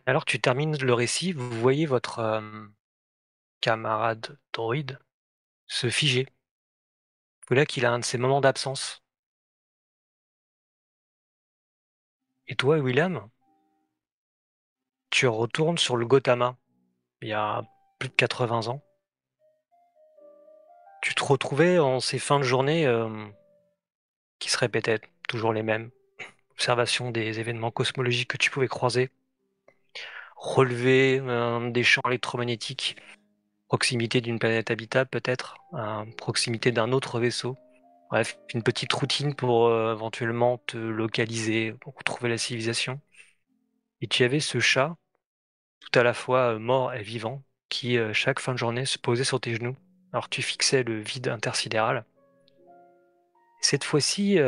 Alors tu termines le récit, vous voyez votre, camarade droïde se figer. Vous là qu'il a un de ses moments d'absence. Et toi, William, tu retournes sur le Gotama, il y a plus de 80 ans. Tu te retrouvais en ces fins de journée, qui se répétaient, toujours les mêmes. Observation des événements cosmologiques que tu pouvais croiser, relever, des champs électromagnétiques, proximité d'une planète habitable peut-être, proximité d'un autre vaisseau. Bref, une petite routine pour éventuellement te localiser, pour retrouver la civilisation. Et tu avais ce chat, tout à la fois mort et vivant, qui chaque fin de journée se posait sur tes genoux. Alors tu fixais le vide intersidéral. Cette fois-ci,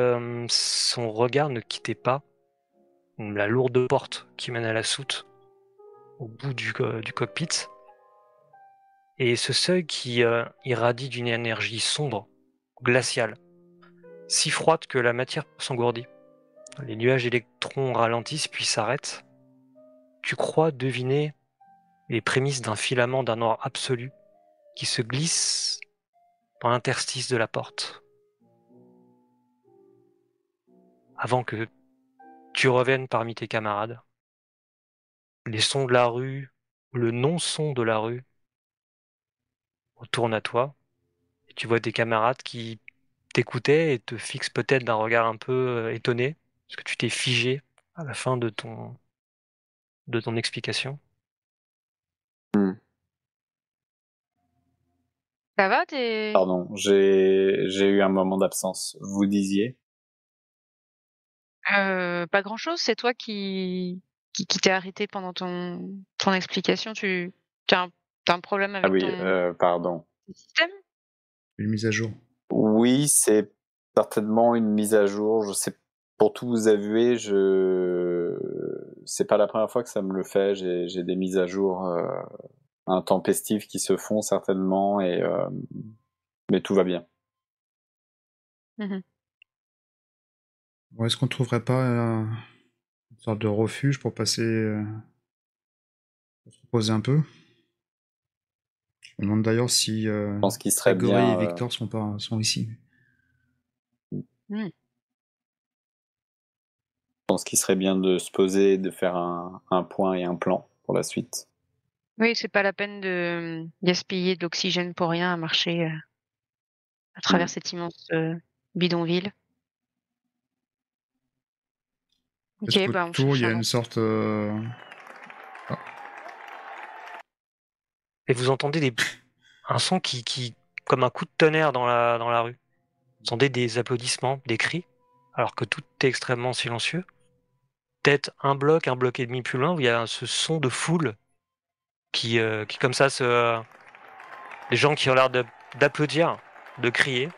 son regard ne quittait pas la lourde porte qui mène à la soute, au bout du cockpit. Et ce seuil qui irradie d'une énergie sombre, glaciale, si froide que la matière s'engourdit. Les nuages d'électrons ralentissent puis s'arrêtent. Tu crois deviner les prémices d'un filament d'un or absolu qui se glisse dans l'interstice de la porte. Avant que tu reviennes parmi tes camarades, les sons de la rue, le non-son de la rue, retournent à toi, et tu vois tes camarades qui t'écoutaient et te fixent peut-être d'un regard un peu étonné, parce que tu t'es figé à la fin de ton explication. Hmm. Ça va, t'es... Pardon, j'ai eu un moment d'absence. Vous disiez? Pas grand-chose, c'est toi qui t'es arrêté pendant ton explication. T'as un problème Ah avec oui, ton pardon. système? Une mise à jour. Oui, c'est certainement une mise à jour. Je sais, pour tout vous avouer, c'est pas la première fois que ça me le fait. J'ai des mises à jour intempestives qui se font certainement, mais tout va bien. Mhm. Bon, est-ce qu'on trouverait pas une sorte de refuge pour passer, pour se reposer un peu? Je me demande d'ailleurs si Je pense qu'il serait Grégory et bien. Victor sont ici. Mm. Je pense qu'il serait bien de se poser, de faire un point et un plan pour la suite. Oui, c'est pas la peine de gaspiller de l'oxygène pour rien à marcher à travers Hmm. cet immense bidonville. Est-ce Ok, bah on qu'autour il cherche y a un une nom. sorte. Ah, Et vous entendez un son qui, comme un coup de tonnerre dans la rue. Vous entendez des applaudissements, des cris, alors que tout est extrêmement silencieux. Peut-être un bloc et demi plus loin, où il y a ce son de foule qui comme ça, des gens qui ont l'air d'applaudir, de crier.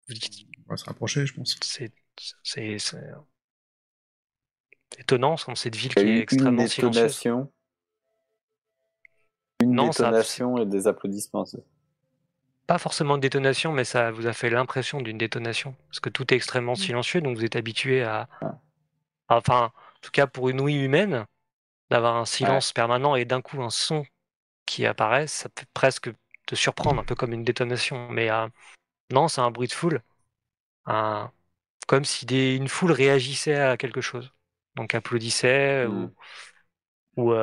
Vous dites, on va se rapprocher, je pense. c'est étonnant, dans cette ville Il y qui a est eu une extrêmement silencieuse. Non, ça, c'est détonation et des applaudissements. pas forcément de détonation, mais ça vous a fait l'impression d'une détonation, parce que tout est extrêmement Mm. silencieux, donc vous êtes habitué Ah, enfin, en tout cas pour une ouïe humaine, d'avoir un ouais. silence permanent et d'un coup un son qui apparaît, ça peut presque te surprendre, un peu comme une détonation. Mais non, c'est un bruit de foule, un- comme si une foule réagissait à quelque chose. Donc applaudissait Hmm. ou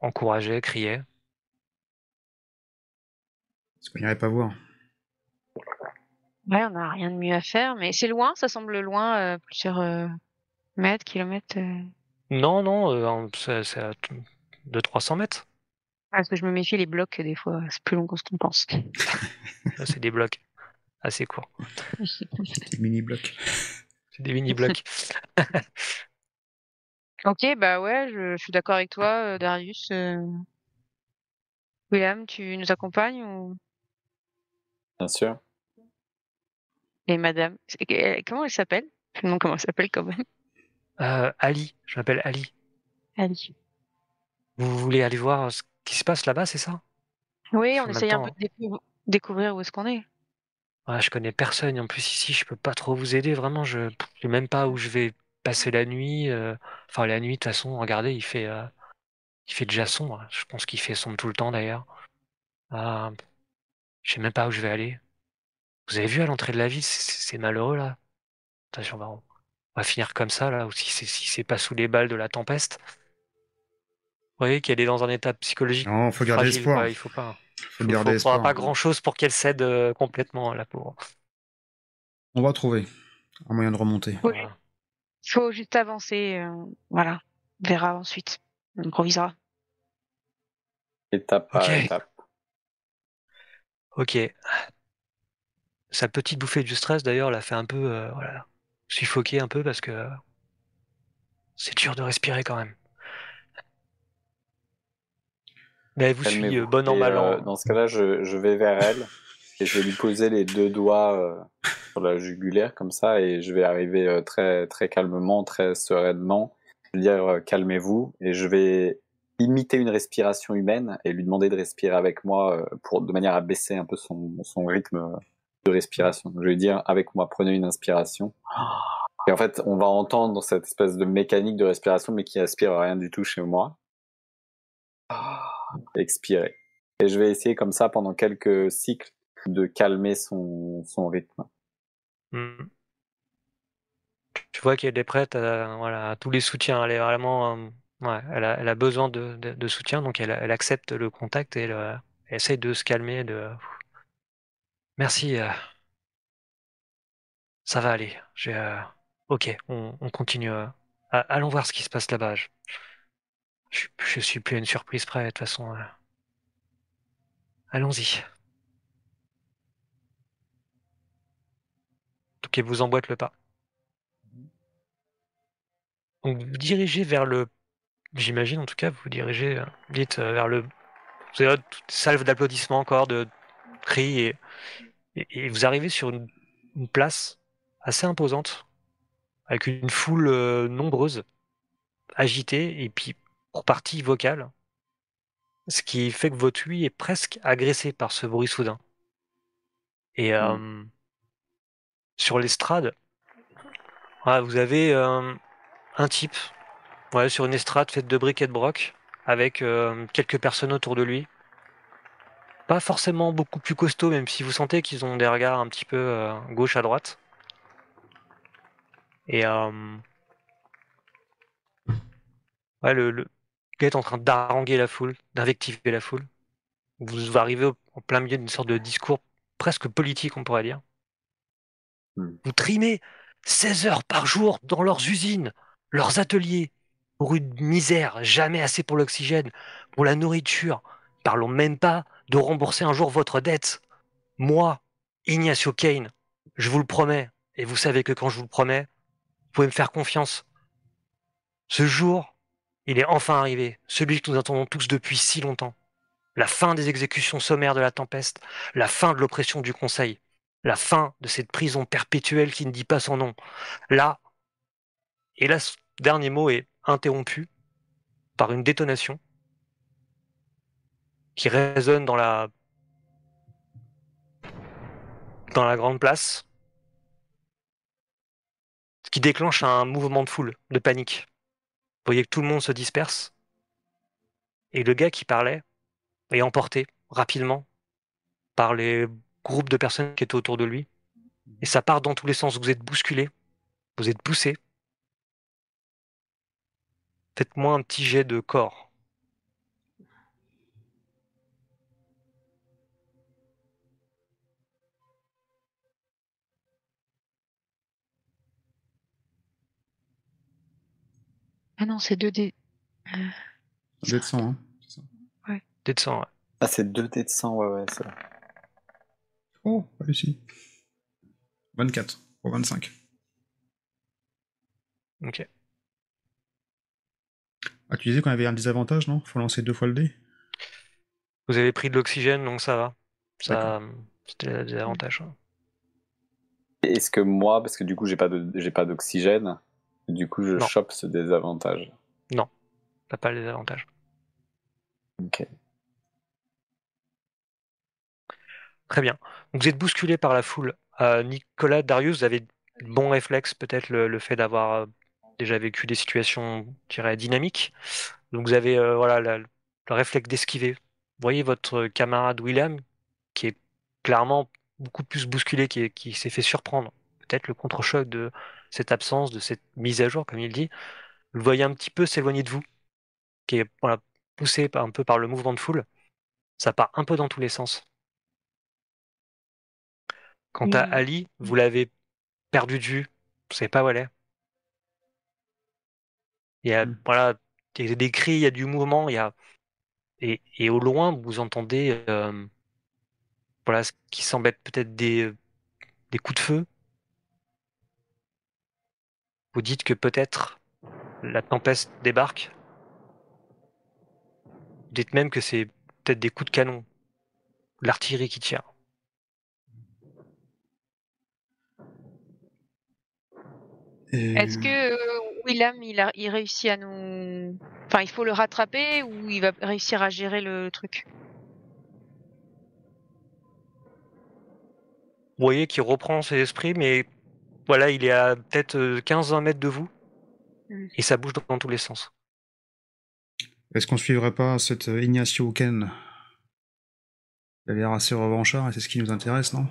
encourageait, criait. Est-ce qu'on irait pas voir? Ouais, on n'a rien de mieux à faire, mais c'est loin, ça semble loin, plusieurs mètres, kilomètres. Non, non, c'est à 200-300 mètres. Ah, parce que je me méfie les blocs, des fois, c'est plus long que ce qu'on pense. Là, c'est des blocs assez courts. Des mini-blocs. C'est des mini-blocs. Ok, bah ouais, je suis d'accord avec toi, Darius. William, tu nous accompagnes ou... Bien sûr. Et madame, comment elle s'appelle? Je me demande comment elle s'appelle quand même. Ali, je m'appelle Ali. Ali. Vous voulez aller voir ce qui se passe là-bas, c'est ça? Oui, Je on suis en même essaye un peu temps. de découvrir où est-ce qu'on est. Ouais, je connais personne. En plus, ici, je peux pas trop vous aider. Vraiment, je sais même pas où je vais passer la nuit. Enfin, la nuit, de toute façon, regardez, il fait déjà sombre. Je pense qu'il fait sombre tout le temps d'ailleurs. Ah, je sais même pas où je vais aller. Vous avez vu à l'entrée de la ville, c'est malheureux là. Attention, on va finir comme ça là, ou si c'est pas sous les balles de la tempeste. Vous voyez qu'elle est dans un état psychologique Non, faut garder fragile, espoir. quoi. Il faut pas. Faut garder Faudra pas espoir. grand-chose pour qu'elle cède complètement, la pauvre. On va trouver un moyen de remonter. Oui. Voilà. Faut juste avancer, voilà. On verra ensuite. On improvisera. Étape Ok. par étape. Ok. Sa petite bouffée du stress, d'ailleurs, l'a fait un peu voilà, suffoquer un peu parce que c'est dur de respirer quand même. Mais elle vous suit, Calmez-vous. bon an, Et mal an. dans ce cas-là, je vais vers elle et je vais lui poser les 2 doigts sur la jugulaire comme ça et je vais arriver très très calmement, très sereinement. Je vais dire calmez-vous et je vais imiter une respiration humaine et lui demander de respirer avec moi de manière à baisser un peu son rythme de respiration. Je vais lui dire avec moi, prenez une inspiration. Et en fait, on va entendre cette espèce de mécanique de respiration mais qui aspire rien du tout chez moi. Expirer. Et je vais essayer comme ça pendant quelques cycles de calmer son rythme. Hmm. Tu vois qu'elle est prête à, voilà, à tous les soutiens. Elle est vraiment, ouais, elle a besoin de soutien, donc elle accepte le contact et elle essaye de se calmer. Merci, ça va aller. Ok, on continue. Allons voir ce qui se passe là-bas. Je suis plus à une surprise près, de toute façon. Allons-y. Donc elle vous emboîte le pas. Donc vous dirigez vers j'imagine en tout cas, vous vous dirigez vite vers le. Vous avez toute salve d'applaudissements encore, de cris, et vous arrivez sur une place assez imposante, avec une foule nombreuse, agitée, et puis pour partie vocale, ce qui fait que votre ouïe est presque agressée par ce bruit soudain. Et sur l'estrade, voilà, vous avez un type, ouais, sur une estrade faite de briques et de broc, avec quelques personnes autour de lui. Pas forcément beaucoup plus costauds, même si vous sentez qu'ils ont des regards un petit peu gauche à droite. Et ouais, le gars est en train d'haranguer la foule, d'invectiver la foule. Vous arrivez en plein milieu d'une sorte de discours presque politique, on pourrait dire. Vous trimez 16 heures par jour dans leurs usines, leurs ateliers, pour une misère, jamais assez pour l'oxygène, pour la nourriture. Parlons même pas de rembourser un jour votre dette. Moi, Ignacio Kane, je vous le promets, et vous savez que quand je vous le promets, vous pouvez me faire confiance. Ce jour, il est enfin arrivé, celui que nous attendons tous depuis si longtemps. La fin des exécutions sommaires de la tempeste, la fin de l'oppression du Conseil, la fin de cette prison perpétuelle qui ne dit pas son nom. Là, et là, ce dernier mot est interrompu par une détonation qui résonne dans la grande place, ce qui déclenche un mouvement de foule, de panique. Vous voyez que tout le monde se disperse, et le gars qui parlait est emporté rapidement par les groupes de personnes qui étaient autour de lui. Et ça part dans tous les sens. Vous êtes bousculé, vous êtes poussé. Faites-moi un petit jet de corps. Ah non, c'est 2D. Un dé de 100, hein. C'est ça. Ouais. Dés de sang, ouais. Ah, c'est 2 dés de 100, ouais, c'est vrai. Oh, réussi. 24 pour 25. Ok. Ah, tu disais qu'on avait un désavantage, non? Faut lancer 2 fois le dé? Vous avez pris de l'oxygène, donc ça va. D'accord. Ça, c'était des avantages. Est-ce que moi, parce que du coup j'ai pas d'oxygène, du coup je Non, chope ce désavantage. non, t'as pas les avantages. Ok. Très bien. Donc vous êtes bousculé par la foule. Nicolas, Darius, vous avez de bons réflexes, peut-être le fait d'avoir déjà vécu des situations, je dirais, dynamiques. Donc vous avez voilà, le réflexe d'esquiver. Vous voyez votre camarade William, qui est clairement beaucoup plus bousculé, qui s'est fait surprendre. Peut-être le contre-choc de cette absence, de cette mise à jour, comme il dit. Vous le voyez un petit peu s'éloigner de vous, qui est voilà, poussé un peu par le mouvement de foule. Ça part un peu dans tous les sens. Quant à Hmm. Ali, vous l'avez perdu de vue. Vous savez pas où elle est. Il y a, voilà, il y a des cris, il y a du mouvement, et au loin, vous entendez voilà, ce qui semble être peut-être des coups de feu. Vous dites que peut-être la tempête débarque. Vous dites même que c'est peut-être des coups de canon, l'artillerie qui tire. Est-ce que William, il réussit à nous... Enfin, il faut le rattraper ou il va réussir à gérer le truc? Vous voyez qu'il reprend ses esprits, mais voilà, il est à peut-être 15-20 mètres de vous, et ça bouge dans tous les sens. Est-ce qu'on suivrait pas cet Ignacio Ken? Il a l'air assez revanchard et c'est ce qui nous intéresse, non?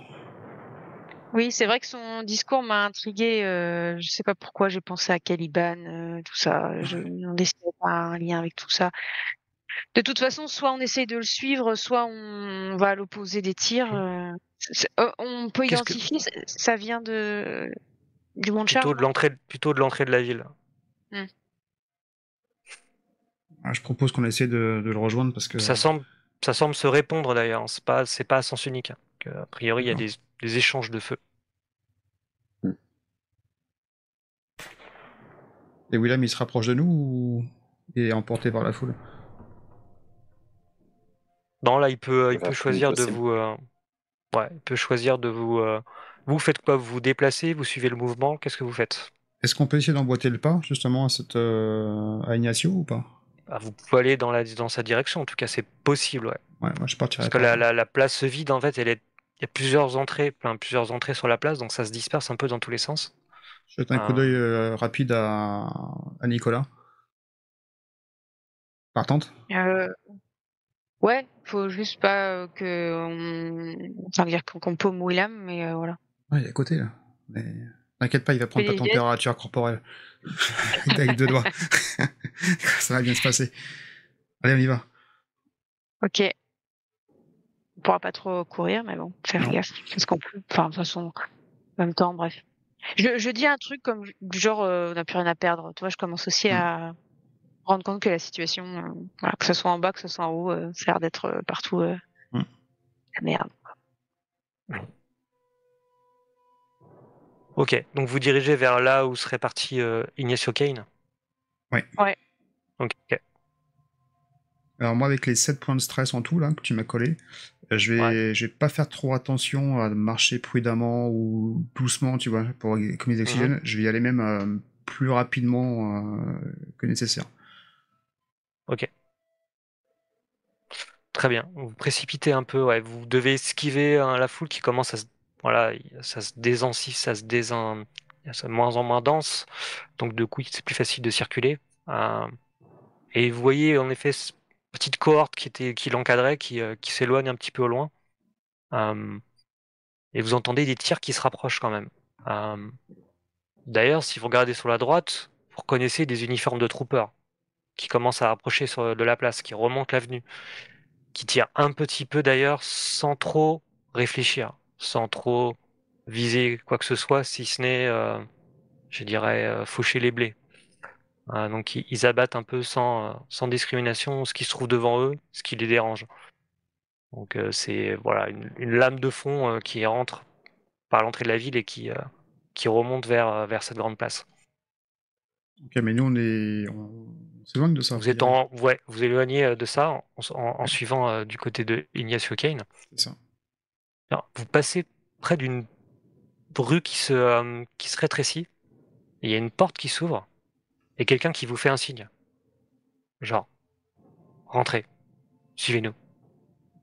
Oui, c'est vrai que son discours m'a intriguée. Je sais pas pourquoi j'ai pensé à Caliban, tout ça. Je me demandais s'il y avait pas un lien avec tout ça. De toute façon, soit on essaye de le suivre, soit on va à l'opposé des tirs. On peut Qu'est-ce que identifier, ça vient du Mont de Char, non? plutôt de l'entrée de la ville. Ah, je propose qu'on essaie de le rejoindre parce que... Ça semble se répondre d'ailleurs. C'est pas à sens unique. A priori, il y a D'accord. des échanges de feu. Et William, il se rapproche de nous ou il est emporté par la foule? Non, là, il Je peut vais faire tout mon choisir de possible. vous. Ouais, il peut choisir de vous. Vous faites quoi? Vous vous déplacez, vous suivez le mouvement. Qu'est-ce que vous faites? Est-ce qu'on peut essayer d'emboîter le pas, justement, à cette à Ignacio ou pas? Ah, vous pouvez aller dans sa direction. En tout cas, c'est possible, ouais. Ouais, moi je Parce partirais que par là. la place vide, en fait, il y a plusieurs entrées sur la place, donc ça se disperse un peu dans tous les sens. Je jette un coup Euh, d'œil rapide à Nicolas. Partante? Euh, ouais, faut juste pas enfin dire qu'on paume William, mais voilà. Ouais, il est à côté là. Mais t'inquiète pas, il va prendre ta Fais des gestes. température corporelle. Avec deux doigts. Ça va bien se passer. Allez, on y va. Ok. On pourra pas trop courir, mais bon, faire Non. gaffe. Parce qu'on peut. Enfin, de toute façon, en même temps, bref. Je dis un truc comme du genre, on n'a plus rien à perdre. Tu vois, je commence aussi à rendre compte que la situation, voilà, que ce soit en bas, que ce soit en haut, ça a l'air d'être partout Mm. la merde. Ok, donc vous dirigez vers là où serait parti Ignacio Kane. Ouais. Ouais. Ok. Alors moi, avec les 7 points de stress en tout là que tu m'as collé, je vais pas faire trop attention à marcher prudemment ou doucement, tu vois, pour économiser d'oxygène. Je vais y aller même plus rapidement que nécessaire. Ok. Très bien. Vous précipitez un peu, ouais. Vous devez esquiver la foule qui commence à se, voilà, ça se désensifle, c'est de moins en moins dense. Donc du coup, c'est plus facile de circuler. Euh, et vous voyez en effet cette petite cohorte qui l'encadrait, qui s'éloigne un petit peu au loin. Euh, et vous entendez des tirs qui se rapprochent quand même. Euh, D'ailleurs, si vous regardez sur la droite, vous reconnaissez des uniformes de troopers qui commencent à approcher de la place, qui remontent l'avenue, qui tirent un petit peu d'ailleurs sans trop réfléchir, sans trop viser quoi que ce soit, si ce n'est, je dirais, faucher les blés. Donc ils abattent un peu sans discrimination ce qui se trouve devant eux, ce qui les dérange. Donc c'est voilà une lame de fond qui rentre par l'entrée de la ville et qui remonte vers cette grande place. Ok, mais nous on s'éloigne de ça, faut y aller. Ouais, vous éloignez de ça en suivant du côté de Ignacio Kane. C'est ça. Alors, vous passez près d'une rue qui se rétrécit. Et il y a une porte qui s'ouvre et quelqu'un qui vous fait un signe. Genre, rentrez, suivez-nous.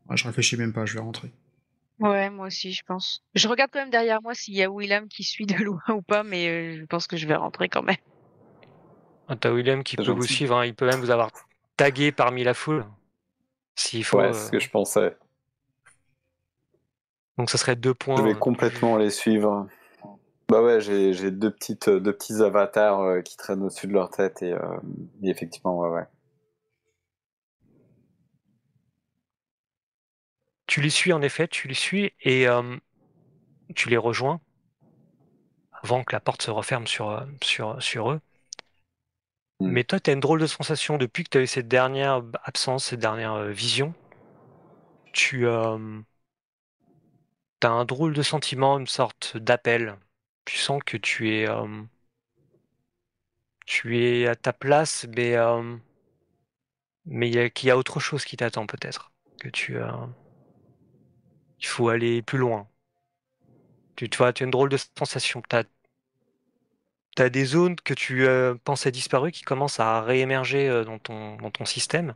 Ouais, je réfléchis même pas, je vais rentrer. Ouais, moi aussi, je pense. Je regarde quand même derrière moi s'il y a William qui suit de loin ou pas, mais je pense que je vais rentrer quand même. T'as William qui C'est peut vous gentil. suivre, hein, il peut même vous avoir tagué parmi la foule, s'il faut. Ouais, c'est ce que je pensais. Donc ça serait 2 Je vais points. complètement les suivre. Bah ouais, j'ai deux petits avatars qui traînent au-dessus de leur tête et effectivement, ouais. Tu les suis en effet, tu les suis et tu les rejoins avant que la porte se referme sur eux. Mm. Mais toi, tu as une drôle de sensation depuis que tu as eu cette dernière absence, cette dernière vision. Tu as un drôle de sentiment, une sorte d'appel. Tu sens que tu es à ta place, mais qu'il y a autre chose qui t'attend peut-être. Que il faut aller plus loin. Tu vois, tu as une drôle de sensation. T'as des zones que tu pensais disparues qui commencent à réémerger dans ton système.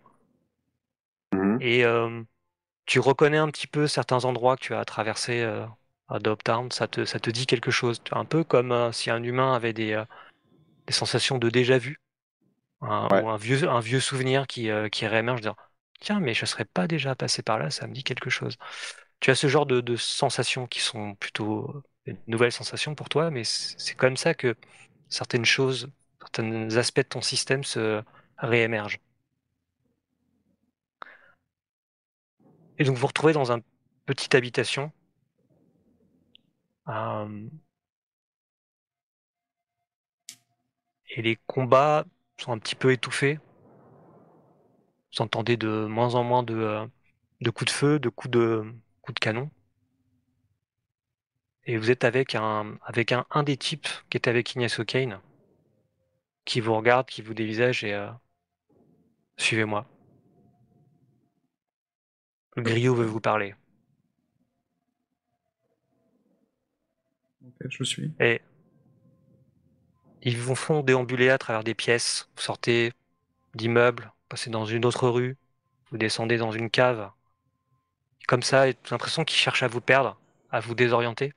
Mhm. Et tu reconnais un petit peu certains endroits que tu as traversés à Dogtown. Ça te dit quelque chose. Un peu comme si un humain avait des sensations de déjà-vu. Ouais. Ou un vieux souvenir qui réémerge. Dire, tiens, mais je serais pas déjà passé par là, ça me dit quelque chose. Tu as ce genre de sensations qui sont plutôt des nouvelles sensations pour toi, mais c'est comme ça que certaines choses, certains aspects de ton système se réémergent. Et donc vous vous retrouvez dans une petite habitation. euh, et les combats sont un petit peu étouffés. Vous entendez de moins en moins de coups de feu, de coups de canon. Et vous êtes avec un des types qui est avec Ignacio Kane, qui vous regarde, qui vous dévisage et suivez-moi. Le griot veut vous parler. Ok, je suis. Et ils vous font déambuler à travers des pièces. Vous sortez d'immeubles, passez dans une autre rue, vous descendez dans une cave. Comme ça, et j'ai l'impression qu'ils cherchent à vous perdre, à vous désorienter.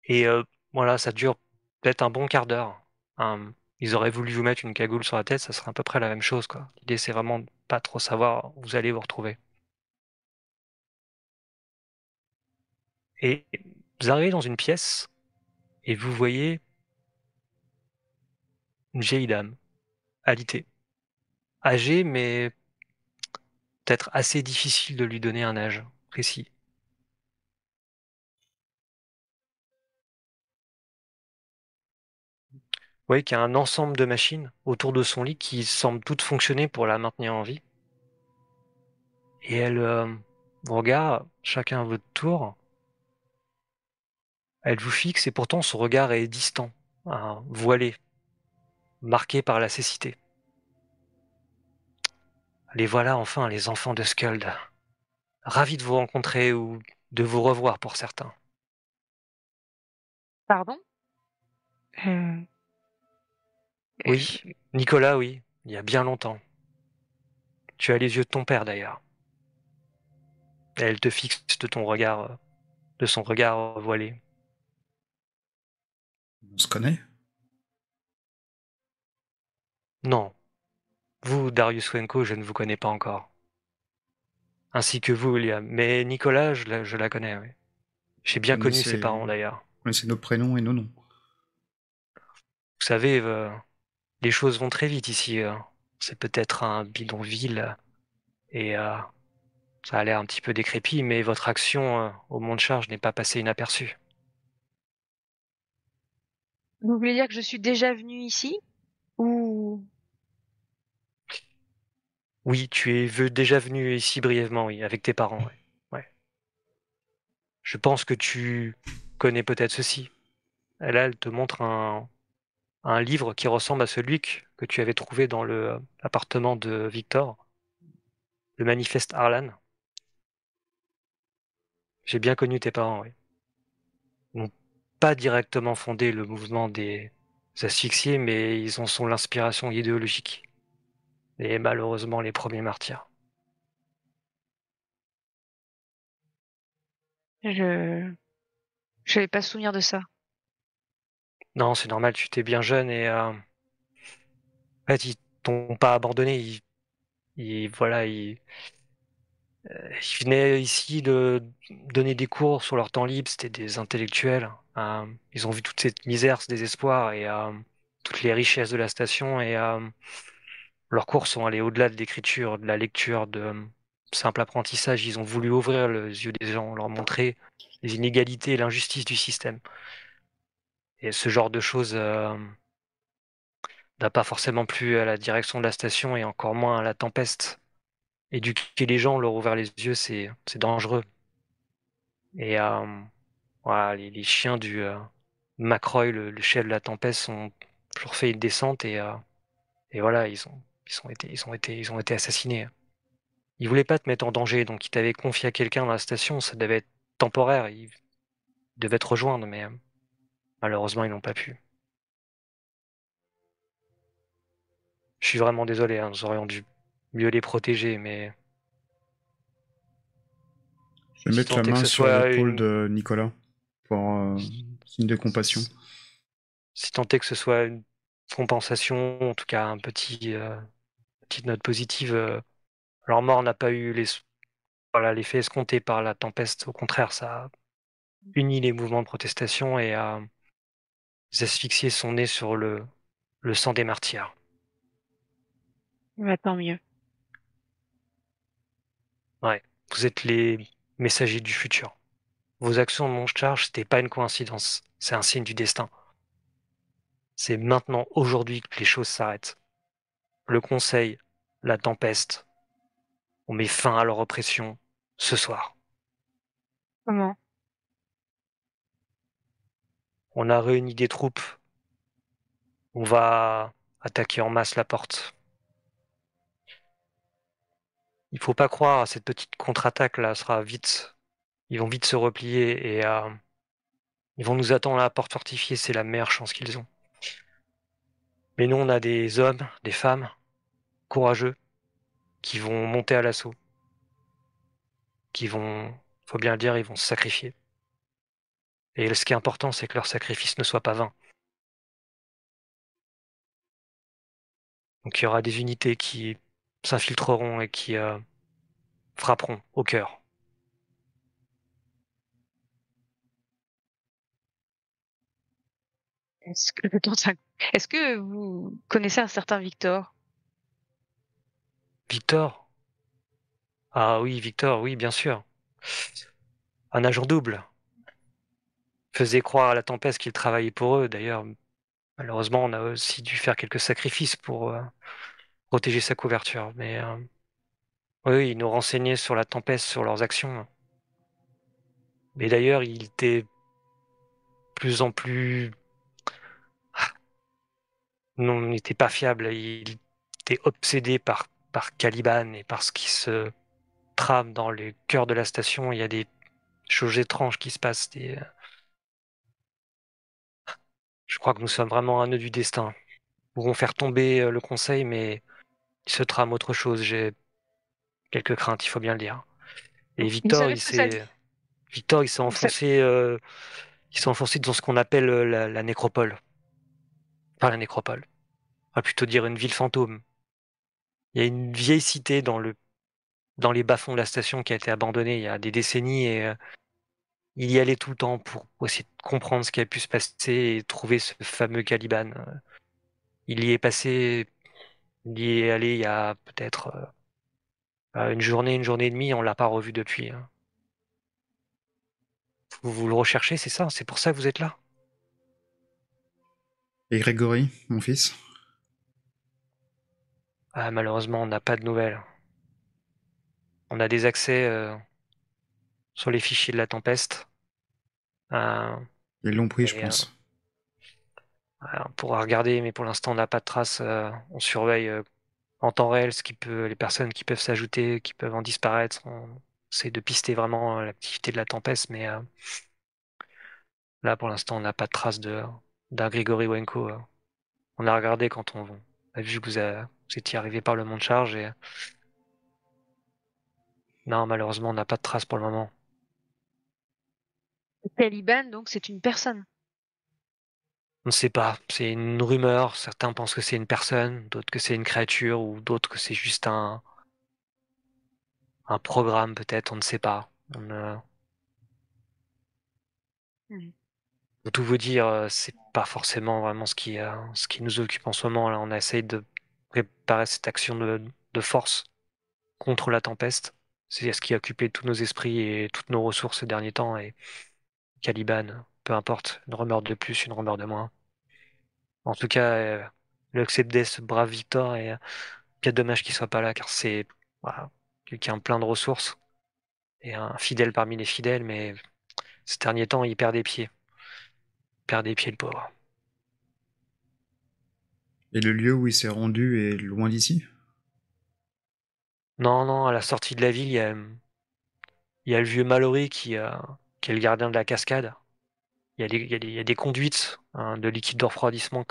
Et voilà, ça dure peut-être un bon quart d'heure. Ils auraient voulu vous mettre une cagoule sur la tête, ça serait à peu près la même chose, quoi. L'idée, c'est vraiment de pas trop savoir où vous allez vous retrouver. Et vous arrivez dans une pièce et vous voyez une vieille dame, alitée, âgée, mais peut-être assez difficile de lui donner un âge précis. Vous voyez qu'il y a un ensemble de machines autour de son lit qui semblent toutes fonctionner pour la maintenir en vie. Et elle vous regarde, chacun à votre tour. Elle vous fixe et pourtant son regard est distant, voilé, marqué par la cécité. Les voilà enfin, les enfants de Skuld. Ravis de vous rencontrer ou de vous revoir pour certains. Pardon? Euh, Oui, Nicolas, oui, il y a bien longtemps. Tu as les yeux de ton père d'ailleurs. Et elle te fixe de son regard voilé. On se connaît? Non, vous, Darius Wenko, je ne vous connais pas encore. Ainsi que vous, William. Mais Nicolas, je la connais, oui. J'ai bien connu ses parents d'ailleurs. Vous connaissez nos prénoms et nos noms. Vous savez, les choses vont très vite ici. C'est peut-être un bidonville et ça a l'air un petit peu décrépit, mais votre action au Mont de Charge n'est pas passée inaperçue. Vous voulez dire que je suis déjà venue ici? Ou... Oui, tu es déjà venu ici brièvement, oui, avec tes parents. Ouais. Ouais. Je pense que tu connais peut-être ceci. Là, elle te montre un livre qui ressemble à celui que tu avais trouvé dans le appartement de Victor, le manifeste Arlan. J'ai bien connu tes parents, oui. Ils n'ont pas directement fondé le mouvement des asphyxiés, mais ils en sont l'inspiration idéologique. Et malheureusement les premiers martyrs. Je n'avais pas souvenir de ça. Non, c'est normal, tu étais bien jeune et en fait, ils t'ont pas abandonné. Voilà, ils venaient ici de donner des cours sur leur temps libre. C'était des intellectuels. Ils ont vu toute cette misère, ce désespoir et toutes les richesses de la station et leurs cours sont allés au-delà de l'écriture, de la lecture, de simple apprentissage. Ils ont voulu ouvrir les yeux des gens, leur montrer les inégalités et l'injustice du système. Et ce genre de choses n'a pas forcément plu à la direction de la station et encore moins à la Tempeste. Éduquer les gens, leur ouvrir les yeux, c'est dangereux. Et voilà, les chiens du McRoy, le chef de la Tempeste, ont toujours fait une descente et voilà, ils ont été assassinés. Ils voulaient pas te mettre en danger, donc ils t'avaient confié à quelqu'un dans la station, ça devait être temporaire, ils devaient te rejoindre, mais malheureusement ils n'ont pas pu. Je suis vraiment désolé, hein, nous aurions dû mieux les protéger, mais Je vais si mettre tant la est que main ce sur soit l'épaule de Nicolas pour signe de compassion. si tant est que ce soit une compensation, en tout cas un petite note positive, leur mort n'a pas eu voilà, l'effet escompté par la tempeste. Au contraire, ça a uni les mouvements de protestation et les asphyxiés sont nés sur le sang des martyrs. Bah, tant mieux. Ouais, vous êtes les messagers du futur. Vos actions de Monte-Charge, c'était pas une coïncidence, c'est un signe du destin. C'est maintenant, aujourd'hui, que les choses s'arrêtent. Le Conseil, la tempeste, on met fin à leur oppression ce soir. Comment? On a réuni des troupes, on va attaquer en masse la porte. Il faut pas croire à cette petite contre-attaque là, sera vite. Ils vont vite se replier et ils vont nous attendre à la porte fortifiée, c'est la meilleure chance qu'ils ont. Mais nous, on a des hommes, des femmes, courageux, qui vont monter à l'assaut, qui vont, faut bien le dire, ils vont se sacrifier. Et ce qui est important, c'est que leur sacrifice ne soit pas vain. Donc il y aura des unités qui s'infiltreront et qui frapperont au cœur. Est-ce que, est-ce que vous connaissez un certain Victor? Victor? Ah oui, Victor, oui, bien sûr. Un agent double. Faisait croire à la tempête qu'il travaillait pour eux. D'ailleurs, malheureusement, on a aussi dû faire quelques sacrifices pour protéger sa couverture. Mais oui, il nous renseignait sur la tempête, sur leurs actions. Mais d'ailleurs, il était plus en plus... Non, il n'était pas fiable. Il était obsédé par Caliban et par ce qui se trame dans le cœur de la station. Il y a des choses étranges qui se passent. Je crois que nous sommes vraiment à un nœud du destin. Nous pouvons faire tomber le conseil, mais il se trame autre chose. J'ai quelques craintes, il faut bien le dire. Et Vous savez ce que ça dit? Victor, il s'est Vous savez- enfoncé dans ce qu'on appelle la nécropole. Pas la nécropole. On va plutôt dire une ville fantôme. Il y a une vieille cité dans les bas-fonds de la station qui a été abandonnée il y a des décennies et il y allait tout le temps pour essayer de comprendre ce qui a pu se passer et trouver ce fameux Caliban. Il y est passé, il y est allé il y a peut-être une journée et demie, on l'a pas revu depuis, hein. Vous le recherchez, c'est ça? C'est pour ça que vous êtes là? Et Grégory, mon fils? Ah, malheureusement, on n'a pas de nouvelles. On a des accès sur les fichiers de la tempeste. Euh, Ils l'ont pris, je mais pense. on pourra regarder, mais pour l'instant, on n'a pas de traces. On surveille en temps réel les personnes qui peuvent s'ajouter, qui peuvent en disparaître. On essaie de pister vraiment l'activité de la tempête, mais là, pour l'instant, on n'a pas de traces d'un Grigory Wenko. On a regardé quand on a vu que vous étiez arrivé par le mont de charge et non, malheureusement, on n'a pas de traces pour le moment. Caliban, donc, c'est une personne. On ne sait pas. C'est une rumeur. Certains pensent que c'est une personne, d'autres que c'est une créature, ou d'autres que c'est juste un programme peut-être. On ne sait pas. Pour tout vous dire, c'est pas forcément vraiment ce qui nous occupe en ce moment. Là, on essaye de préparer cette action de force contre la tempeste. C'est ce qui a occupé tous nos esprits et toutes nos ressources ces derniers temps. Et Caliban, peu importe, une rumeur de plus, une rumeur de moins. En tout cas, le Xebdes, ce brave Victor, et quel dommage qu'il soit pas là, car c'est voilà, quelqu'un plein de ressources et un fidèle parmi les fidèles, mais ces derniers temps, il perd des pieds. Il perd des pieds, le pauvre. Et le lieu où il s'est rendu est loin d'ici? Non, non, à la sortie de la ville, il y a le vieux Mallory qui est le gardien de la cascade. Il y a des conduites hein, de liquide de refroidissement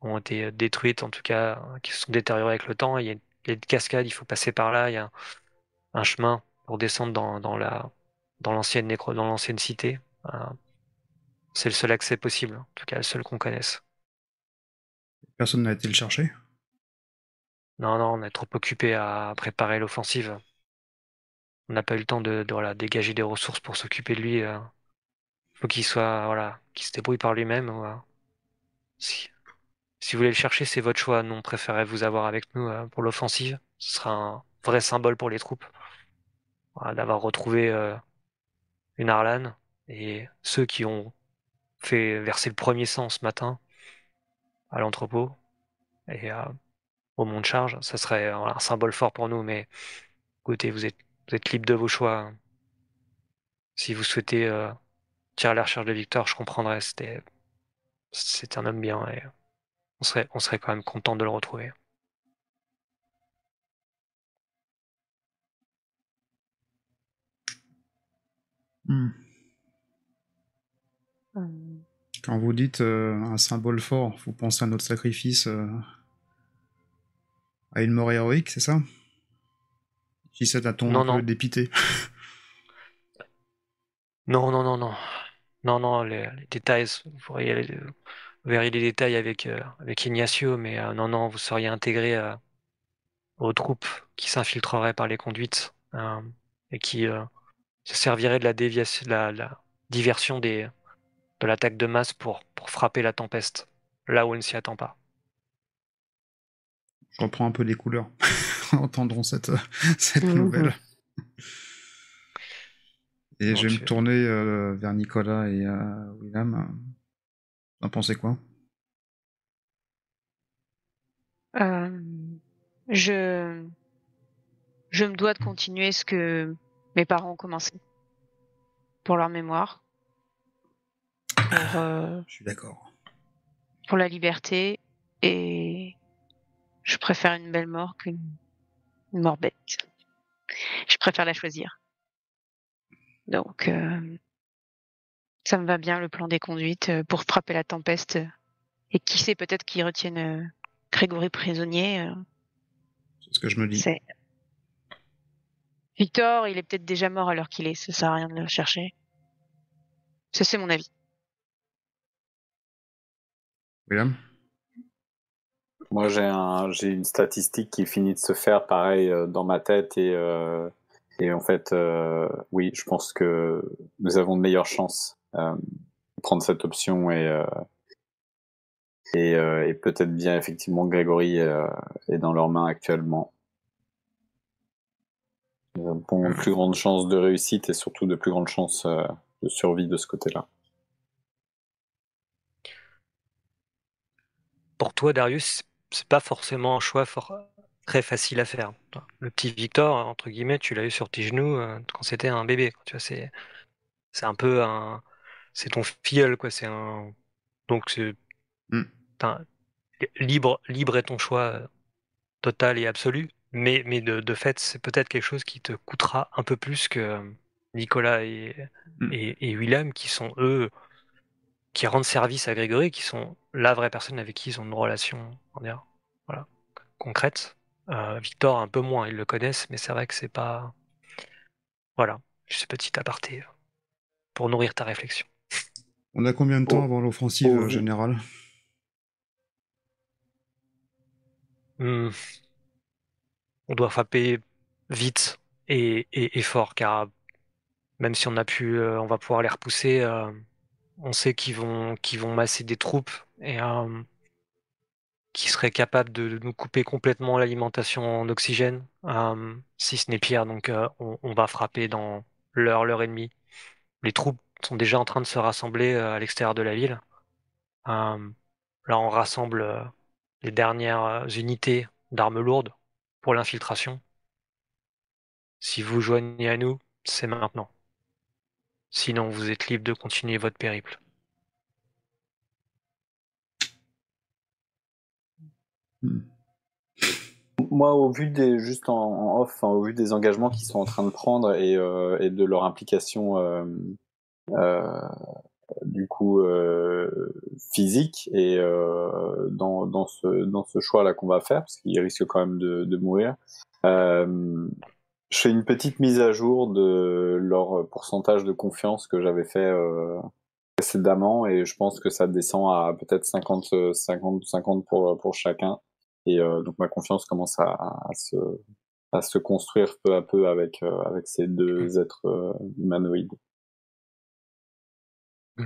ont été détruites, en tout cas, qui se sont détériorées avec le temps. Il y a une cascade, il faut passer par là. Il y a un chemin pour descendre dans l'ancienne cité. Euh, c'est le seul accès possible, en tout cas le seul qu'on connaisse. Personne n'a été le chercher? Non, non, on est trop occupé à préparer l'offensive. On n'a pas eu le temps voilà, dégager des ressources pour s'occuper de lui. Faut qu'il soit, voilà, qu'il se débrouille par lui-même. Si, si vous voulez le chercher, c'est votre choix. Nous, on préférait vous avoir avec nous pour l'offensive. Ce sera un vrai symbole pour les troupes, voilà, d'avoir retrouvé une Arlane. Et ceux qui ont fait verser le premier sang ce matin à l'entrepôt et au mont de charge, ça serait voilà, un symbole fort pour nous. Mais écoutez, vous êtes libre de vos choix. Si vous souhaitez tirer à la recherche de Victor, je comprendrais. C'est un homme bien et on serait quand même content de le retrouver. Hmm. Hum. Quand vous dites un symbole fort, vous pensez à notre sacrifice à une mort héroïque, c'est ça? Si ça tombe un Non, peu non, dépité. non, non, non, non. Non, non, les détails, vous verriez les détails avec Ignacio, mais non, non, vous seriez intégré aux troupes qui s'infiltreraient par les conduites et qui se serviraient de la déviation, la diversion de l'attaque de masse pour frapper la tempeste, là où elle ne s'y attend pas. Je reprends un peu les couleurs. Entendrons cette Mhm. nouvelle. Et Non, je vais me tourner vers Nicolas et William. Vous en pensez quoi? Euh, je, je me dois de continuer ce que mes parents ont commencé pour leur mémoire, Je suis d'accord. pour la liberté, et je préfère une belle mort qu'une mort bête. Je préfère la choisir. Donc, ça me va bien le plan des conduites pour frapper la tempeste. Et qui sait, peut-être qu'ils retiennent Grégory prisonnier. C'est ce que je me dis. C'est Victor, il est peut-être déjà mort à l'heure qu'il est. Ça sert à rien de le chercher. Ça, c'est mon avis. William? Moi, j'ai une statistique qui finit de se faire pareil dans ma tête et en fait, oui, je pense que nous avons de meilleures chances de prendre cette option et peut-être bien effectivement Grégory est dans leurs mains actuellement. Nous avons de plus grandes chances de réussite et surtout de plus grandes chances de survie de ce côté-là. Pour toi, Darius, c'est pas forcément un choix très facile à faire. Le petit Victor, entre guillemets, tu l'as eu sur tes genoux quand c'était un bébé. Tu vois, c'est un peu c'est ton filleul, quoi. Donc Hmm. t'as- libre est ton choix total et absolu. Mais de fait, c'est peut-être quelque chose qui te coûtera un peu plus que Nicolas Hmm. et Willem, qui sont eux, qui rendent service à Grégory, qui sont la vraie personne avec qui ils ont une relation, on dirait, voilà, concrète. Victor, un peu moins, ils le connaissent, mais c'est vrai que c'est pas. Voilà, ce petit aparté pour nourrir ta réflexion. On a combien de temps avant l'offensive générale? On doit frapper vite et fort, car même si on va pouvoir les repousser, on sait qu'ils vont masser des troupes et qui seraient capables de nous couper complètement l'alimentation en oxygène, si ce n'est pire. Donc on va frapper dans l'heure et demie. Les troupes sont déjà en train de se rassembler à l'extérieur de la ville. Là, on rassemble les dernières unités d'armes lourdes pour l'infiltration. Si vous joignez à nous, c'est maintenant. Sinon, vous êtes libre de continuer votre périple. Moi, au vu juste en off, au vu des engagements qu'ils sont en train de prendre et de leur implication du coup physique et dans ce choix là qu'on va faire, parce qu'ils risquent quand même de mourir. Je fais une petite mise à jour de leur pourcentage de confiance que j'avais fait précédemment, et je pense que ça descend à peut-être 50 pour chacun. Et donc ma confiance commence à se construire peu à peu avec ces deux êtres humanoïdes. Vous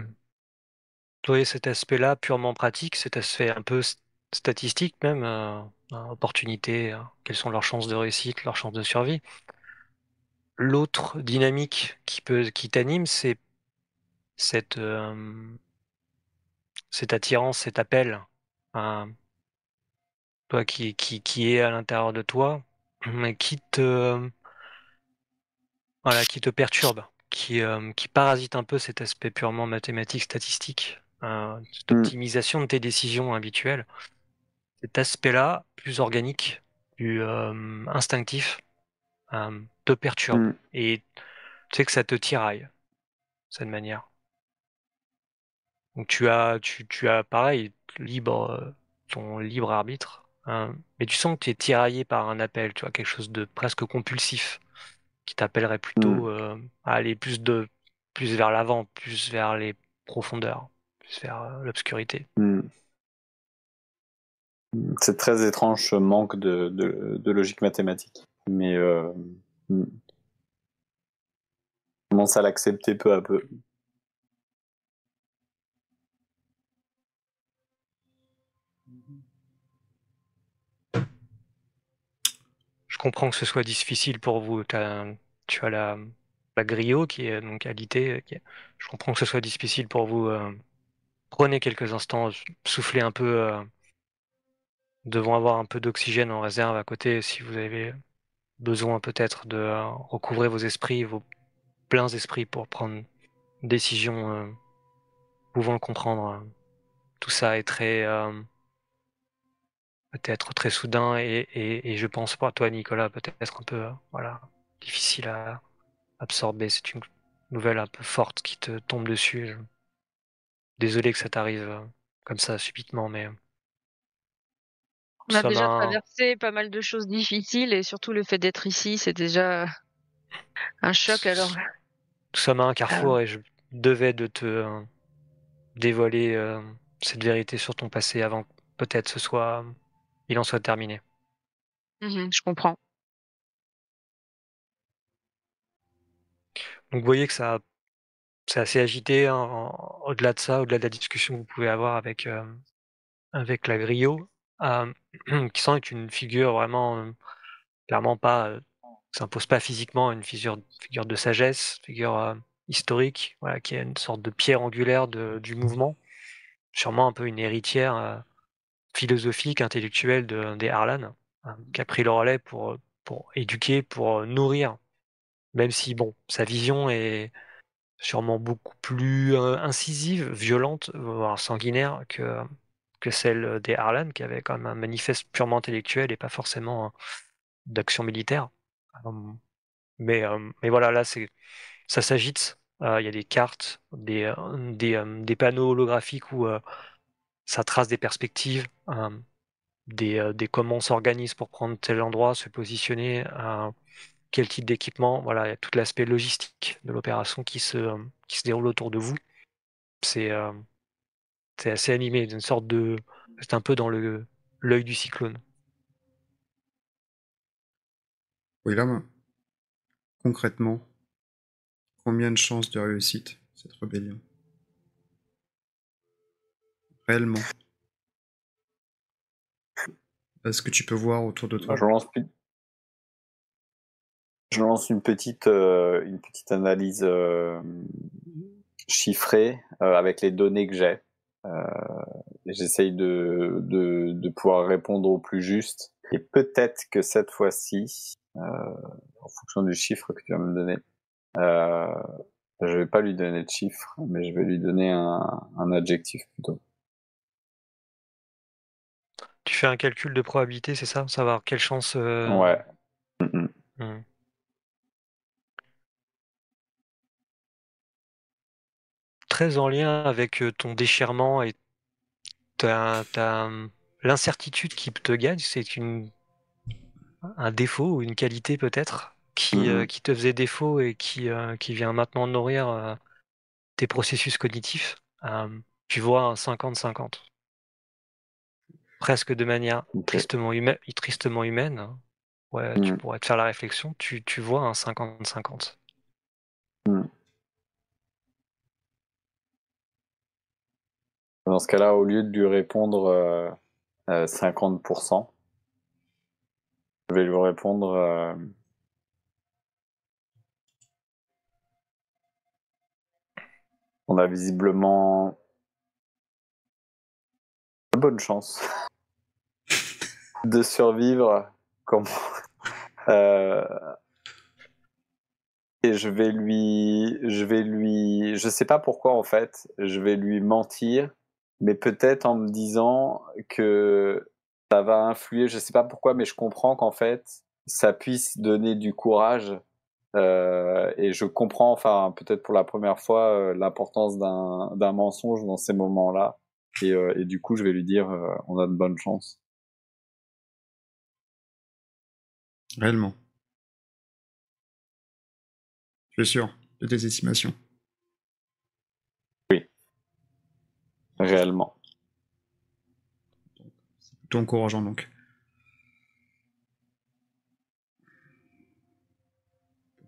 voyez cet aspect-là purement pratique, cet aspect un peu statistique même, opportunité, quelles sont leurs chances de réussite, leurs chances de survie. L'autre dynamique qui t'anime, c'est cette attirance, cet appel, toi qui est à l'intérieur de toi, mais qui te perturbe, qui parasite un peu cet aspect purement mathématique, statistique, cette optimisation de tes décisions habituelles. Cet aspect-là, plus organique, plus instinctif, te perturbe. Et tu sais que ça te tiraille, cette manière. Donc tu as pareil, ton libre arbitre, mais tu sens que tu es tiraillé par un appel, tu vois, quelque chose de presque compulsif, qui t'appellerait plutôt à aller plus vers l'avant, plus vers les profondeurs, plus vers l'obscurité. C'est très étrange ce manque de logique mathématique, mais je commence à l'accepter peu à peu. Je comprends que ce soit difficile pour vous. Tu as la griot qui est donc alité. Je comprends que ce soit difficile pour vous. Prenez quelques instants, soufflez un peu. Devons avoir un peu d'oxygène en réserve à côté si vous avez besoin peut-être de recouvrer vos esprits, vos pleins esprits pour prendre une décision pouvant le comprendre. Tout ça est peut-être très soudain et je pense pas, toi Nicolas, peut-être un peu difficile à absorber. C'est une nouvelle un peu forte qui te tombe dessus. Désolé que ça t'arrive comme ça subitement, mais On a déjà traversé pas mal de choses difficiles et surtout le fait d'être ici, c'est déjà un choc. Alors, nous sommes à un carrefour et je devais de te dévoiler cette vérité sur ton passé avant que peut-être il en soit terminé. je comprends. Donc vous voyez que c'est assez agité, hein, au-delà de ça, au-delà de la discussion que vous pouvez avoir avec la griot, qui semble être une figure vraiment clairement pas, s'impose pas physiquement, une figure de sagesse, figure historique, voilà, qui est une sorte de pierre angulaire du mouvement, sûrement un peu une héritière philosophique, intellectuelle des Harlan, qui a pris le relais pour éduquer, pour nourrir, même si bon, sa vision est sûrement beaucoup plus incisive, violente, voire sanguinaire que celle des Harlan, qui avait quand même un manifeste purement intellectuel et pas forcément d'action militaire. Mais voilà, là, ça s'agite. Il y a des cartes, des panneaux holographiques où ça trace des perspectives, des comment on s'organise pour prendre tel endroit, se positionner, quel type d'équipement. Voilà, il y a tout l'aspect logistique de l'opération qui se déroule autour de vous. C'est assez animé, une sorte de. C'est un peu dans l'œil du cyclone. Oui, là, concrètement, combien de chances de réussite, cette rébellion? Réellement. Est-ce que tu peux voir autour de toi? Je lance une petite analyse chiffrée avec les données que j'ai. Et j'essaye de pouvoir répondre au plus juste. Et peut-être que cette fois-ci, en fonction du chiffre que tu vas me donner, je vais pas lui donner de chiffre, mais je vais lui donner un adjectif plutôt. Tu fais un calcul de probabilité, c'est ça? Savoir quelle chance. Ouais. Hmm. Très en lien avec ton déchirement et l'incertitude qui te gagne, c'est un défaut ou une qualité peut-être qui te faisait défaut et qui vient maintenant nourrir tes processus cognitifs. Tu vois un 50-50. Presque de manière Ok. tristement humaine. Hein. Ouais, tu pourrais te faire la réflexion, tu vois un 50-50. Dans ce cas-là, au lieu de lui répondre 50%, je vais lui répondre on a visiblement de bonnes chances de survivre comme et je sais pas pourquoi en fait, je vais lui mentir, mais peut-être en me disant que ça va influer, je sais pas pourquoi, mais je comprends qu'en fait, ça puisse donner du courage. Et je comprends, enfin, peut-être pour la première fois, l'importance d'un mensonge dans ces moments-là. Et du coup, je vais lui dire, on a de bonnes chances. Réellement. Je suis sûr de tes estimations. Oui, réellement. C'est plutôt encourageant donc.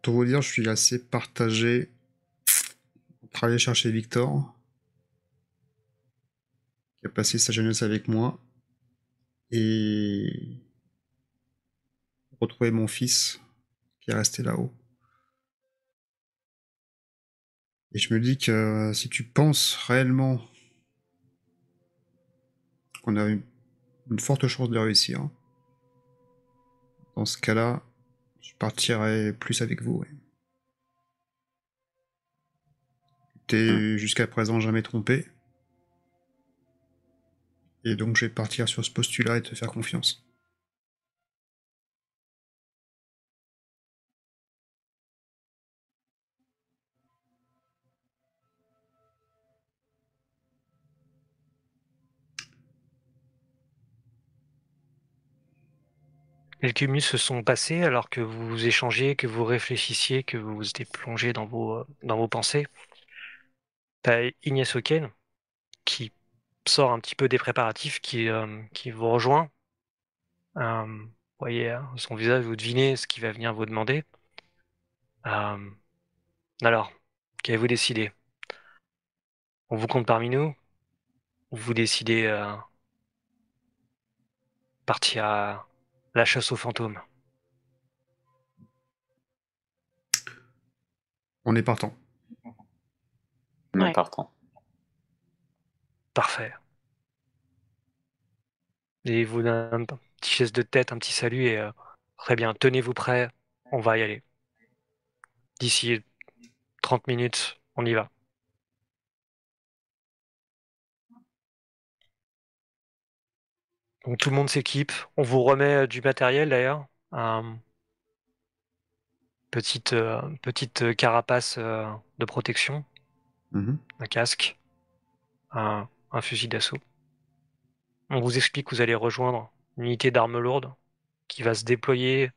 Pour vous dire, je suis assez partagé entre aller chercher Victor, qui a passé sa jeunesse avec moi, et retrouver mon fils qui est resté là-haut. Et je me dis que si tu penses réellement qu'on a une forte chance de réussir, dans ce cas-là, je partirai plus avec vous. Ouais. T'es jusqu'à présent jamais trompé, et donc je vais partir sur ce postulat et te faire confiance. Quelques minutes se sont passées alors que vous échangez, que vous réfléchissiez, que vous étiez plongé dans vos pensées. T'as Ignace Oken qui sort un petit peu des préparatifs, qui vous rejoint. Vous voyez son visage, vous devinez ce qu'il va venir vous demander. Euh, alors, qu'avez-vous décidé? On vous compte parmi nous? Ou vous décidez partir à la chasse aux fantômes? On est partant. On est Ouais. partant. Parfait. Et vous donne un petit geste de tête, un petit salut et très bien, tenez-vous prêts, on va y aller. D'ici 30 minutes, on y va. Donc tout le monde s'équipe. On vous remet du matériel d'ailleurs. Petite carapace de protection, Mhm. un casque, un fusil d'assaut. On vous explique que vous allez rejoindre une unité d'armes lourdes qui va se déployer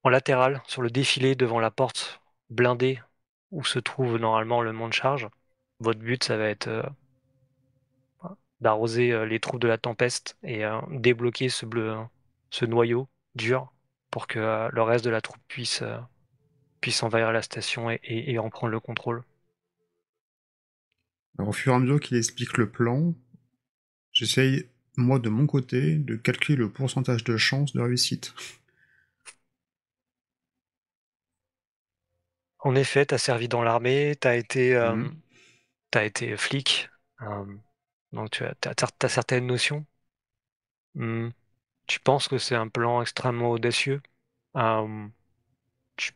en latéral sur le défilé devant la porte blindée où se trouve normalement le mont de charge. votre but, ça va être d'arroser les troupes de la tempeste et débloquer ce noyau dur pour que le reste de la troupe puisse envahir la station et en prendre le contrôle. Alors, au fur et à mesure qu'il explique le plan, j'essaye, moi, de mon côté, de calculer le pourcentage de chance de réussite. En effet, t'as servi dans l'armée, t'as été Mhm. flic, donc t'as certaines notions. Tu penses que c'est un plan extrêmement audacieux. Tu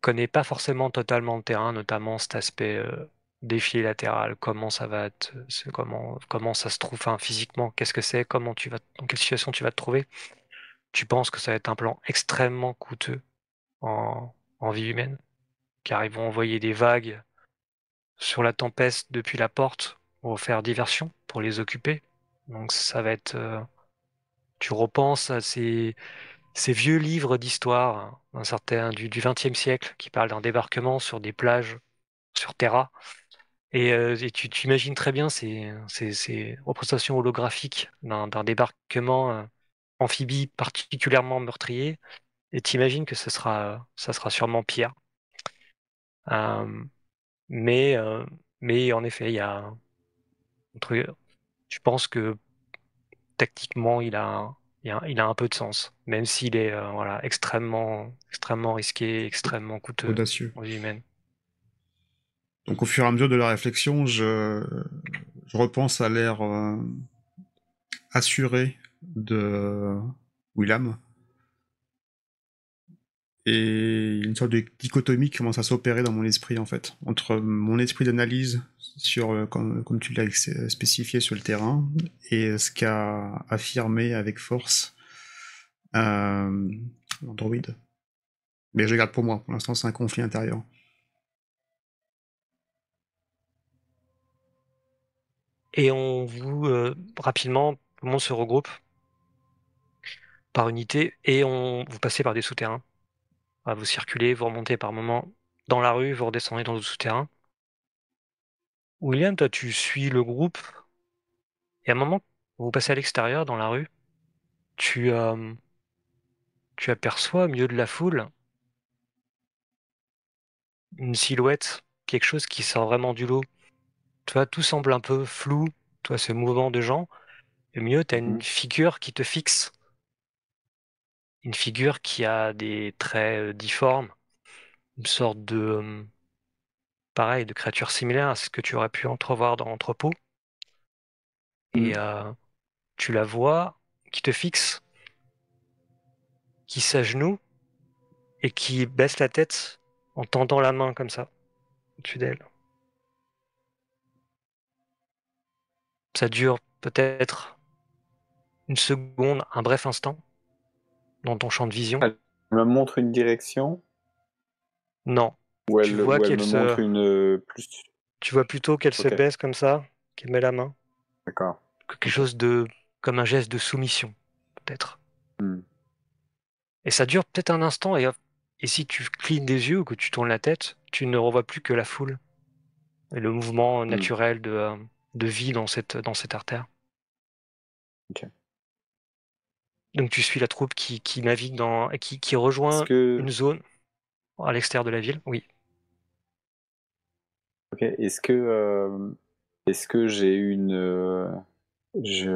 connais pas forcément totalement le terrain, notamment cet aspect défi latéral, comment ça va comment ça se trouve, enfin, physiquement, qu'est-ce que c'est, dans quelle situation tu vas te trouver. Tu penses que ça va être un plan extrêmement coûteux en vie humaine, car ils vont envoyer des vagues sur la tempeste depuis la porte pour faire diversion, pour les occuper. Donc ça va être... tu repenses à ces vieux livres d'histoire du XXe siècle qui parlent d'un débarquement sur des plages sur Terra. Et tu imagines très bien ces représentations holographiques d'un débarquement amphibie particulièrement meurtrier. Et tu imagines que ça sera sûrement pire. Euh, mais, euh, mais en effet, il y a un truc. Je pense que tactiquement, il a un peu de sens, même s'il est voilà, extrêmement risqué, extrêmement coûteux Audacieux. en vie humaine. Donc, au fur et à mesure de la réflexion, je repense à l'air assuré de William. Et une sorte de dichotomie qui commence à s'opérer dans mon esprit, en fait, entre mon esprit d'analyse sur, comme tu l'as spécifié sur le terrain, et ce qu'a affirmé avec force l'android. Mais je le garde pour moi, pour l'instant c'est un conflit intérieur. Et rapidement, tout le monde se regroupe par unité et vous passez par des souterrains. Vous circulez, vous remontez par moments dans la rue, vous redescendez dans le souterrain. William, toi, tu suis le groupe et à un moment, vous passez à l'extérieur dans la rue, tu, euh, tu aperçois au milieu de la foule une silhouette, quelque chose qui sort vraiment du lot. Tu vois, tout semble un peu flou, tu vois, ce mouvement de gens. Et au milieu, tu as une Mhm. figure qui te fixe, une figure qui a des traits difformes, une sorte pareil, de créature similaire à ce que tu aurais pu entrevoir dans l'entrepôt. Et Mhm. tu la vois qui te fixe, qui s'agenouille et qui baisse la tête en tendant la main comme ça, au-dessus d'elle. Ça dure peut-être une seconde, un bref instant, dans ton champ de vision. Elle me montre une direction Non, tu vois ou elle qu'elle me se, montre une plus. tu vois plutôt qu'elle se Ok, baisse comme ça, qu'elle met la main, d'accord. quelque Ok. chose comme un geste de soumission, peut-être. Hmm. Et ça dure peut-être un instant, et si tu clignes des yeux ou que tu tournes la tête, tu ne revois plus que la foule et le mouvement Hmm. naturel de vie dans cette artère. Ok. Donc tu suis la troupe qui navigue qui Est-ce rejoint que, une zone à l'extérieur de la ville. Oui. ok, est-ce que j'ai une, je,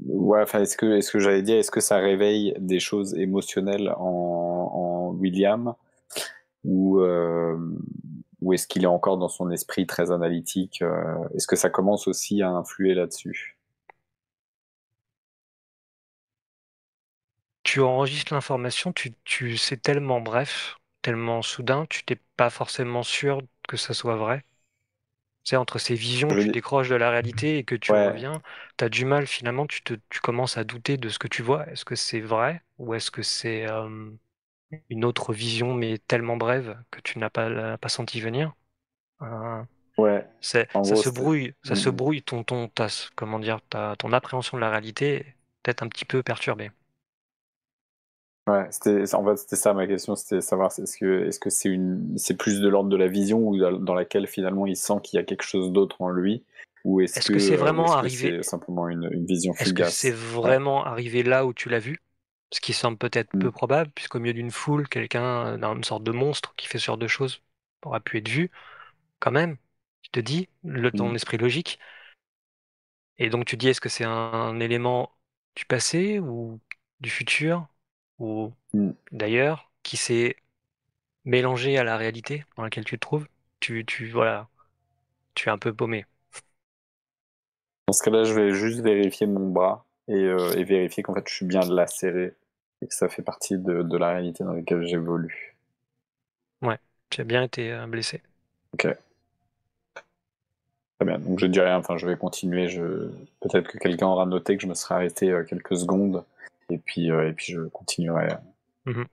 ouais, enfin, est-ce que j'allais dire, est-ce que ça réveille des choses émotionnelles en William ou, ou est-ce qu'il est encore dans son esprit très analytique? Est-ce que ça commence aussi à influer là-dessus? Tu enregistres l'information, c'est tellement bref, tellement soudain, tu t'es pas forcément sûr que ça soit vrai. Tu sais, entre ces visions, Je veux tu dire- décroches de la réalité et que tu ouais, reviens, tu as du mal finalement, tu commences à douter de ce que tu vois. Est-ce que c'est vrai ou est-ce que c'est une autre vision mais tellement brève que tu n'as pas senti venir? Euh, ouais. En gros, c'était. Ça se brouille comment dire, ton appréhension de la réalité est peut-être un petit peu perturbée. Ouais, en fait, c'était ça ma question, c'était savoir est-ce que c'est plus de l'ordre de la vision ou dans laquelle finalement il sent qu'il y a quelque chose d'autre en lui, ou Est-ce que c'est vraiment est-ce que arrivé? c'est simplement une vision Est-ce que c'est fugace? Ouais. vraiment arrivé là où tu l'as vu? Ce qui semble peut-être Mm. peu probable, puisqu'au milieu d'une foule, quelqu'un dans une sorte de monstre qui fait ce genre de choses aura pu être vu, quand même. Tu te dis, ton Mm. esprit logique. Et donc tu dis, est-ce que c'est un élément du passé ou du futur ou Mm. d'ailleurs qui s'est mélangé à la réalité dans laquelle tu te trouves? Voilà, tu es un peu paumé. Dans ce cas-là, je vais juste vérifier mon bras et vérifier qu'en fait je suis bien lacéré et que ça fait partie de la réalité dans laquelle j'évolue. Ouais, tu as bien été blessé. Ok, très bien. Donc je dis rien, enfin je vais continuer. Peut-être que quelqu'un aura noté que je me serais arrêté quelques secondes et puis je continuerai. Mhm.